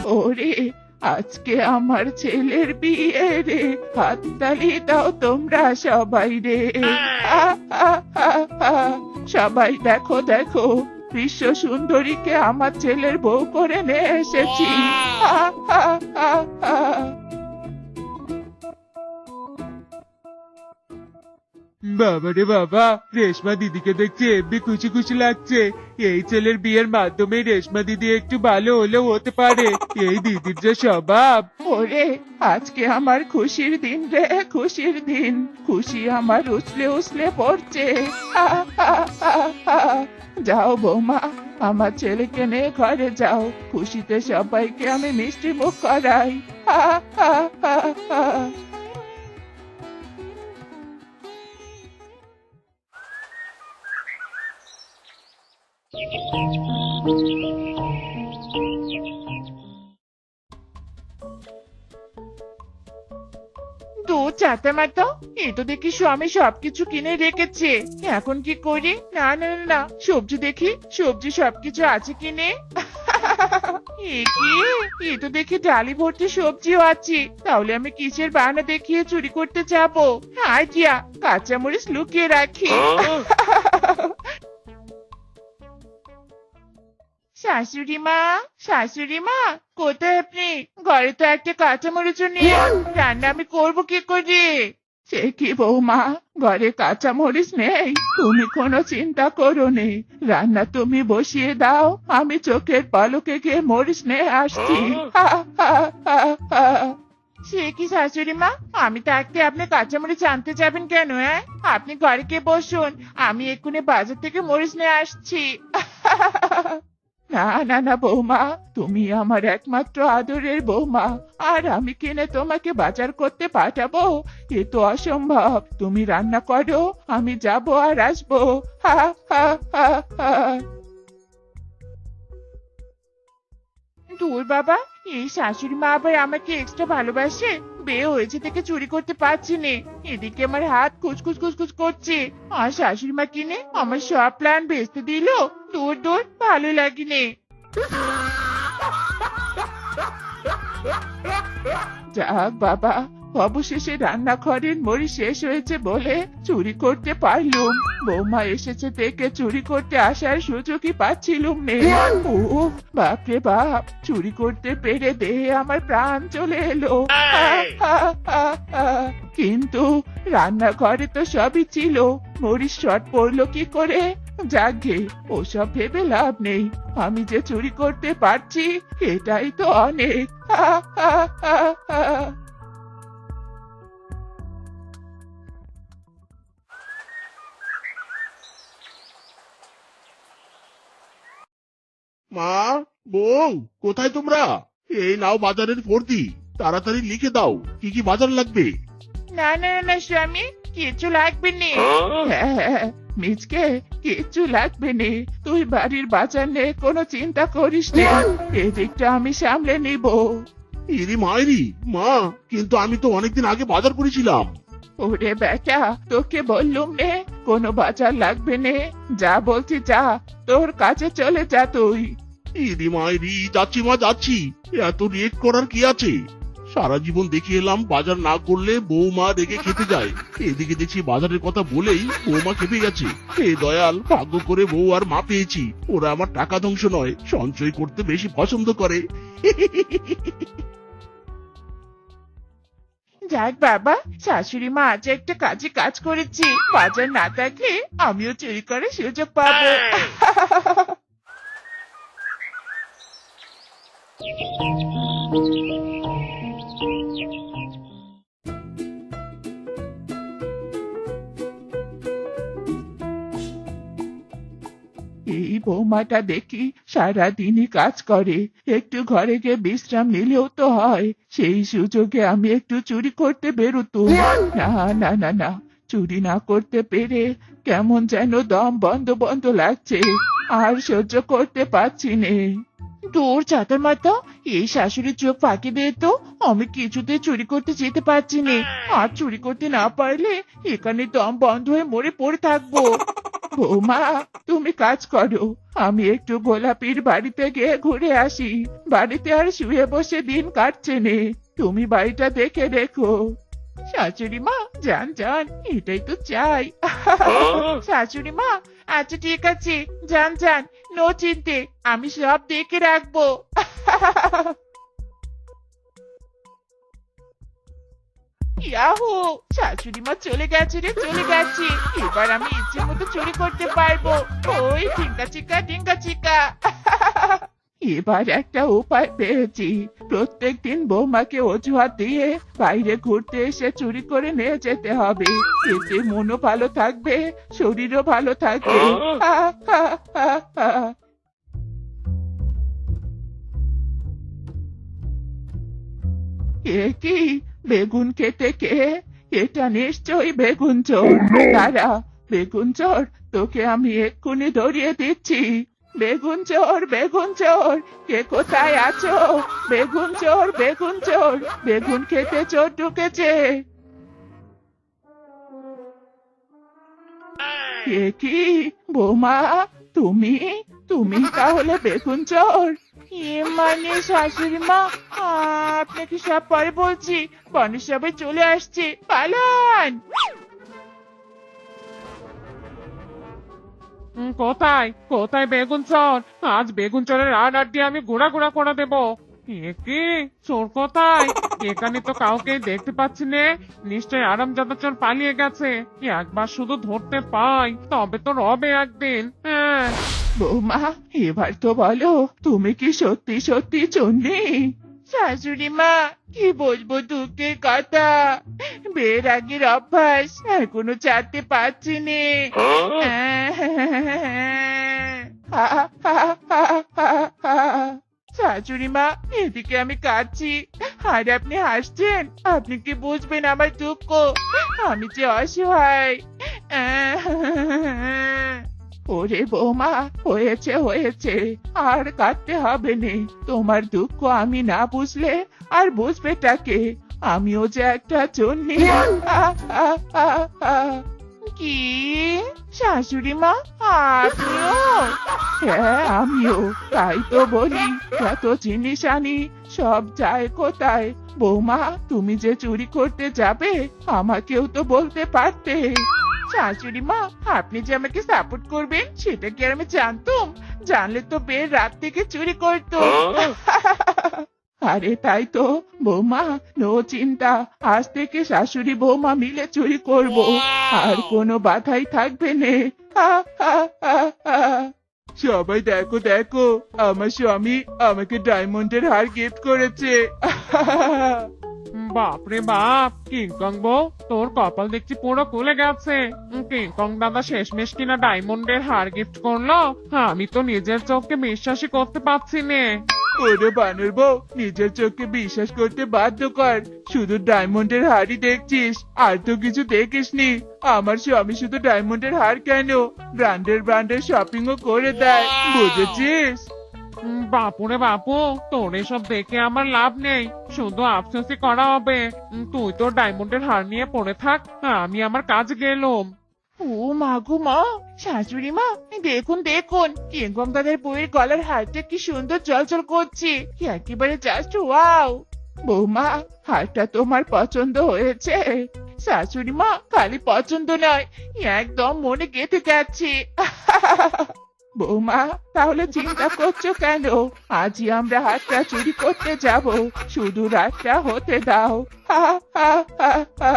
ওরে, আজকে আমার ছেলের বিয়ে রে, হাততালি দাও তোমরা সবাই রে। আ, আ, আ, আ। সবাই দেখো দেখো, বিশ্ব সুন্দরীকে আমার ছেলের বউ করে নিয়ে এসেছি। আ, আ, আ, আ। বাবারে বাবা, রেশমা দিদিকে দেখছি এমনি খুশি খুশি লাগছে। এই ছেলের বিয়ের মাধ্যমে রেশমা দিদি একটু ভালো হলেও হতে পারে। এই দিদির যে স্বভাব। ওরে, আজকে আমার খুশির দিন রে, খুশির দিন। খুশি আমার উছলে উছলে পড়ছে। আ, আ, আ, আ। যাও বৌমা, আমার ছেলেকে নিয়ে ঘরে যাও। খুশিতে সবাইকে আমি মিষ্টি মুখ করাই। আ, আ, আ, আ। দূর চাতে মাতো, এ তো দেখি স্বামী সবকিছু কিনে রেখেছে। এখন কি করি? না না না না, সবজি দেখি, সবজি সবকিছু আছে কিনে। এ কি? এ তো দেখি ডালি ভর্তি সবজিও আছে। তাহলে আমি কিসের বাহানা দেখিয়ে চুরি করতে যাবো? আইডিয়া, কাঁচামরিচ লুকিয়ে রাখি। শাশুড়ি মা, শাশুড়ি মা, কোথায় আপনি? ঘরে তো একটা কাঁচামরিচও নেই। রান্না আমি করবো কি করে? সে কি বৌমা, ঘরে কাঁচামরিচ নেই? তুমি কোনো চিন্তা করো নে, রান্না তুমি বসিয়ে দাও, আমি চোখের পলকে গিয়ে মরিচ নিয়ে আসছি। হা, হা, হা, হা। সে কি শাশুড়ি মা, আমি থাকতে আপনি কাঁচামরিচ আনতে যাবেন কেন? আপনি ঘরে গিয়ে বসুন, আমি এক্ষুনি বাজার থেকে মরিচ নিয়ে আসছি। না না না বৌমা, তুমি আমার একমাত্র আদরের বৌমা, আর আমি কিনে তোমাকে বাজার করতে পাঠাবো? এ তো অসম্ভব। তুমি রান্না করো, আমি যাবো আর আসবো। হা হা হা হা। দূর বাবা, এই শাশুড়ি মা আবার আমাকে এক্সট্রা ভালোবাসে। বিয়ে হয়েছে থেকে চুরি করতে পারছি নে, এদিকে আমার হাত খুচখুচ খুচখুচ করছে। আর শাশুড়ি মা কিনে আমার সব প্ল্যান ভেস্তে দিল। দূর দূর, ভালো লাগেনি। যাক বাবা, অবশেষে রান্নাঘরের মরি শেষ হয়েছে বলে চুরি করতে পারলুম। বৌমা এসেছে থেকে চুরি করতে আসার সুযোগই পাচ্ছিলুম নে। ও বাপরে বাপ, চুরি করতে পেরে দেহে আমার প্রাণ চলে এলো। কিন্তু রান্নাঘরে তো সবই ছিল, মরিচ শর্ট পড়লো কি করে? যাকগে, ওসব ভেবে লাভ নেই। আমি যে চুরি করতে পারছি, এটাই তো অনেক। মা, বউ, কোথায় তোমরা? এই নাও বাজারের ফর্দি, তাড়াতাড়ি লিখে দাও কি কি বাজার লাগবে। না না না না স্বামী, কিছু লাগবে নে। হ্যাঁ, মিজকে, কিচ্ছু লাগবে নে। তুই বাড়ির বাজার নিয়ে কোনো চিন্তা করিস না, এদিকটা আমি সামলে নিব। ইরি মায়েরি, মা, কিন্তু আমি তো অনেকদিন আগে বাজার করেছিলাম। ওরে বেটা, তোকে বললুম নে কোনো বাজার লাগবে নে। যা বলছি যা, তোর কাছে চলে যা তুই। ইরি মায়েরি, যাচ্ছি মা, যাচ্ছি। এত রেট করার কি আছে? সারা জীবন দেখে এলাম বাজার না করলে বৌমা রেগে খেতে যায়। এদিকে দেখছি বাজারের কথা বলেই বৌমা খেপে গেছে। হে দয়াল, ভাগ্য করে বউ আর মা পেয়েছি। ওরা আমার টাকা ধ্বংস নয়, সঞ্চয় করতে বেশি পছন্দ করে। যাক বাবা, শাশুড়ি মা আজ একটা কাজে কাজ করেছি। বাজার না থাকলে আমিও চুরি করে সুযোগ পাবো। এই বৌমাটা দেখি সারাদিনই কাজ করে, একটু ঘরে গিয়ে বিশ্রাম নিলেও তো হয়। সেই সুযোগে আমি একটু চুরি করতে বেরোতুম। না না না না, চুরি না করতে পেরে কেমন যেন দম বন্ধ বন্ধ লাগছে, আর সহ্য করতে পারছি নে। দূর চাতার মাথা, এই শাশুড়ির চোখ ফাঁকি দিয়ে তো আমি কিছুতে চুরি করতে যেতে পারছি নে। আর চুরি করতে না পারলে এখানে দম বন্ধ হয়ে মরে পড়ে থাকবো। বৌমা তুমি কাজ করো, আমি একটু গোলাপির বাড়িতে গিয়ে ঘুরে আসি। বাড়িতে আর শুয়ে বসে দিন কাটছে নে, তুমি বাড়িটা দেখে রেখো। শাশুড়ি মা যান যান, এটাই তো চাই। শাশুড়ি মা আচ্ছা ঠিক আছে, যান যান, নো চিন্তে, আমি সব দেখে রাখবো। ইয়াহু, শাশুড়ি মা চলে গেছে রে, চলে গেছে। এবার আমি ইচ্ছে মতো চুরি করতে পারবো। ওই টিঙ্কা চিকা টিঙ্কা চিকা। এবার একটা উপায় পেয়েছি। প্রত্যেকদিন বৌমাকে অজুহাত দিয়ে বাইরে ঘুরতে এসে চুরি করে নিয়ে যেতে হবে। এতে মনও ভালো থাকবে, শরীরও ভালো থাকবে। হা, হা, হা, হা। এ কি, বেগুন খেতে কে? এটা নিশ্চয়ই বেগুন চোর। দাঁড়া, বেগুন চোর, তোকে আমি এক্ষুনি ধরিয়ে দিচ্ছি। বেগুন চোর, বেগুন চোর, কে কোথায় আছো? বেগুন চোর, বেগুন চোর, বেগুন খেতে চোর ঢুকেছে। এ কি, বৌমা, তুমি তুমি তাহলে বেগুন চোর? মানে শাশুড়ি মা, আপনাকে সব পরে বলছি। বনের সবাই চলে আসছে, পালান। কোথায় কোথায় বেগুন চোর? আজ বেগুন চোরের আড্ডি আমি গুড়া গুড়া করে দেবো। এ কি, চোর কোথায়? এখানে তো কাউকে দেখতে পাচ্ছি না। নিশ্চয় আরামজাদা চোর পালিয়ে গেছে। একবার শুধু ধরতে পাই তবে তো রবে একদিন। হ্যাঁ। বৌমা এবার তো বলো, তুমি কি সত্যি সত্যি চন্ডী? শাশুড়ি মা কি বলবো দুঃখের কথা, বিয়ের আগের অভ্যাস এখনো ছাড়তে পারছি নে। শাশুড়ি মা এদিকে আমি কাঁদছি আর আপনি হাসছেন। আপনি কি বুঝবেন আমার দুঃখ? আমি যে অসহায়। ওরে বৌমা, হয়েছে হয়েছে, আর কাঁদতে হবে নে। তোমার দুঃখ আমি না বুঝলে আর বুঝবেটাকে? আমিও যে একটা চন্নি। কি, শাশুড়ি মা আপনিও? হ্যাঁ আমিও, তাই তো বলি এত জিনিস আনি, সব যায় কোথায়? বৌমা তুমি যে চুরি করতে যাবে আমাকেও তো বলতে পারতে। শাশুড়ি মা আপনি যে আমাকে সাপোর্ট করবেন সেটা কি আর আমি জানতাম? জানলে তো বের রাত থেকে চুরি করতো। আরে তাই তো বৌমা, নো চিন্তা, আজ থেকে শাশুড়ি বৌমা মিলে চুরি করব, আর কোনো বাধাই থাকবে নে। সবাই দেখো দেখো, আমার স্বামী আমাকে ডায়মন্ডের হার গিফট করেছে। বাপরে বাপ, কিংকং বউ, তোর কপাল দেখছি পুরো খুলে গেছে। কিংকং দাদা শেষমেশ কিনা ডায়মন্ডের হার গিফট করলো। আমি তো নিজের চোখকে বিশ্বাসই করতে পারছি নে। ওরে বানর বউ, নিজের চোখকে বিশ্বাস করতে বাধ্য কর। শুধু ডায়মন্ডের হারই দেখছিস, আর তো কিছু দেখিসনি। আমার স্বামী শুধু ডায়মন্ডের হার কেন, ব্র্যান্ডের শপিংও করে দেয়, বুঝেছিস? বাপুরে বাপু, তোর এসব দেখে আমার লাভ নেই, শুধু আফসোসই করা হবে। তুই তো ডায়মন্ডের হার নিয়ে পড়ে থাক, আমি আমার কাজ গেলাম। ও মা গো মা, শাশুড়ি মা দেখুন দেখুন, কিংকং দাদার বউয়ের গলার হারটা কি সুন্দর জলজল করছে, একেবারে জাস্ট ওয়াও। বৌমা হারটা তোমার পছন্দ হয়েছে? শাশুড়ি মা খালি পছন্দ নয়, একদম মনে গেঁথে যাচ্ছে। বৌমা তাহলে চিন্তা করছো কেন? আজই আমরা হাতটা চুরি করতে যাব, শুধু রাতটা হতে দাও। হা হা হা হা।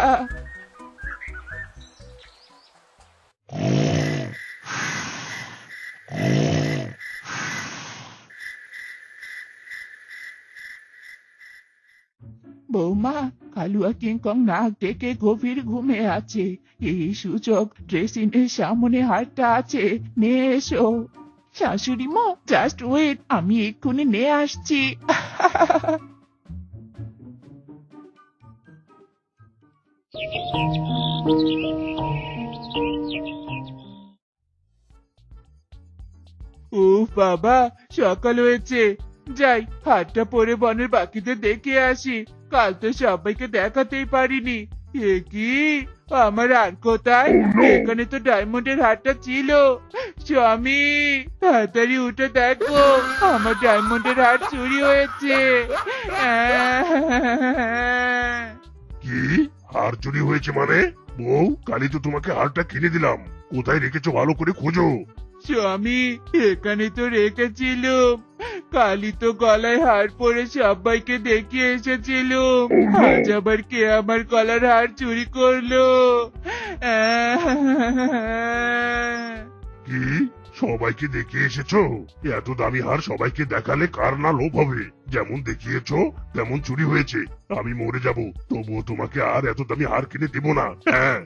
বৌমা কালুয়া কিংকং নাক ডেকে গভীর ঘুমে আছে। এই সুযোগ ড্রেসিংয়ের সামনে হারটা আছে, নিয়ে এসো। শাশুড়ি মা জাস্ট ওয়েট, আমি এক্ষুনি নিয়ে আসছি। ও বাবা, সকাল হয়েছে, যাই হাতটা পরে বনের বাকিদের দেখে আসি। কাল তো সবাইকে দেখাতেই পারিনি। এ কি, আমার হার কোথায়? এখানে তো ডায়মন্ডের হারটা ছিল। স্বামী, তাড়াতাড়ি উঠে দেখো, আমার ডায়মন্ডের হার চুরি হয়েছে। কি? হার চুরি হয়েছে মানে? বউ, কালই তো তোমাকে হারটা কিনে দিলাম, কোথায় রেখেছো ভালো করে খোঁজো। স্বামী, এখানে তো রেখেছিলুম। কালি তো গলায় হার পরে সবাইকে দেখিয়ে এসেছিল। আজ আবার কে আমার গলার হার চুরি করলো? কি? সবাইকে দেখিয়ে এসেছো? এত দামি হার সবাইকে দেখালে কার না লোভ হবে? যেমন দেখিয়েছো তেমন চুরি হয়েছে। আমি মরে যাব, তবুও তোমাকে আর এত দামি হার কিনে দেব না। হ্যাঁ,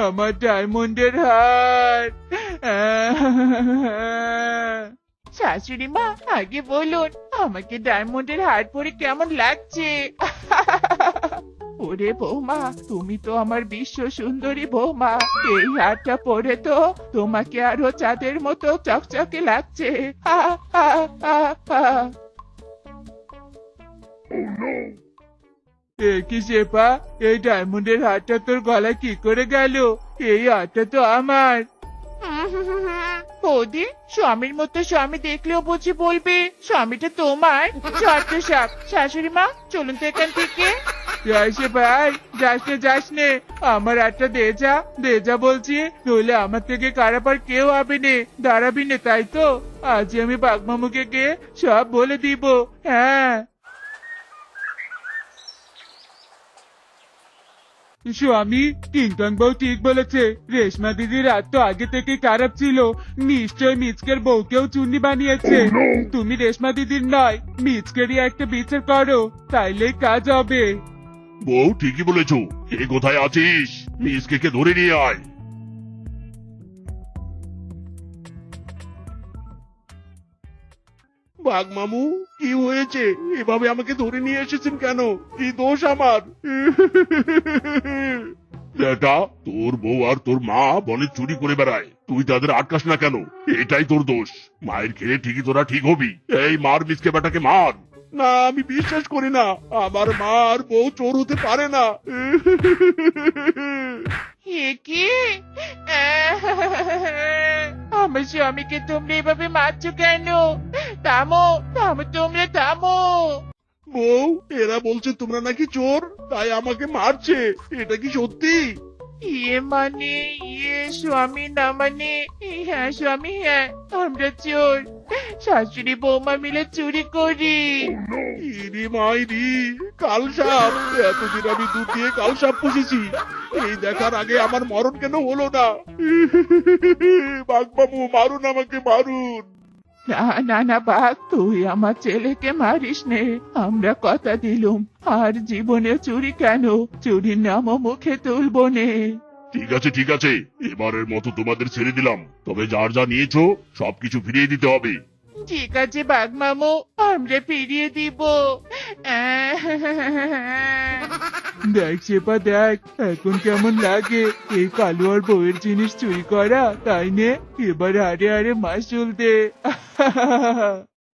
আমার ডায়মন্ডের হার। শাশুড়ি মা, আগে বলুন, আমাকে ডায়মন্ডের হার পরে কেমন লাগছে? ওরে বৌমা, তুমি তো আমার বিশ্ব সুন্দরী বৌমা। এই হারটা পরে তো তোমাকে আরো চাঁদের মতো চকচকে লাগছে। হা, হা, হা, হা। কি শেফা, এই ডায়মন্ডের হারটা তোর গলায় কি করে গেল? এই হারটা তো আমার। বৌদি, স্বামীর মতো স্বামী দেখলেও বুঝি বলবে স্বামীটা তোমার? চট্ট সাপ, শাশুড়ি মা, চলুন তো এখান থেকে। যাইছে ভাই, যাস নে, আমার হাতটা দে যা বলছি, নইলে আমার থেকে খারাপ আর কেউ হবে নে। দাঁড়াবি নে, তাই তো? আজ আমি বাঘমামুকে গিয়ে সব বলে দিব। হ্যাঁ। স্বামী, কিংকং বউ ঠিক বলেছে। রেশমা দিদির হাত তো আগে থেকে খারাপ ছিল। নিশ্চয় মিচকের বউকেও চুন্নি বানিয়েছে। তুমি রেশমা দিদির নয়, মিচকেরই একটা বিচার করো, তাইলেই কাজ হবে। বউ ঠিকই বলেছো। কে কোথায় আছিস? মিসকে ধরে নিয়ে আয়। বাঘ মামু, কি হয়েছে? এভাবে আমাকে ধরে নিয়ে এসেছেন কেন? কি দোষ আমার? বেটা, তোর বউ আর তোর মা বনে চুরি করে বেড়ায়, তুই তাদের আটকাস না কেন? এটাই তোর দোষ। মায়ের খেয়ে ঠিকই তোরা ঠিক হবি। এই মার মিসকে বেটাকে মার। না, আমি বিশ্বাস করি না। আমার মা আর বউ চোর হতে পারে না। এ কি? আমার স্বামীকে তোমরা এভাবে মারছো কেন? থামো, তোমরা থামো। বউ, এরা বলছে তোমরা নাকি চোর, তাই আমাকে মারছে। এটা কি সত্যি? মানে স্বামী না মানে? হ্যাঁ স্বামী, হ্যাঁ, আমরা চোর। শাশুড়ি বৌমা মিলে চুরি করি। ইরি মাইরি, কাল সাপ! এতদিন আমি দুধ দিয়ে কাল সাপ পুষেছি, এই দেখার আগে আমার মরণ কেন হলো না? বাঘ মামু, মারুন আমাকে, মারুন। না বাঘ, তুই আমার ছেলেকে মারিস নে। আমরা কথা দিলুম, আর জীবনে চুরি কেন, চুরির নামও মুখে তুলবো নে। ঠিক আছে, এবারের মতো তোমাদের ছেড়ে দিলাম, তবে যার যা নিয়েছো সবকিছু ফিরিয়ে দিতে হবে। ঠিক আছে বাঘ মামু, আমরা ফিরিয়ে দিব। দেখ শেপা, দেখ এখন কেমন লাগে এই কালু আর বউয়ের জিনিস চুরি করা, তাই নে? এবার হারে হারে মাস চলতে।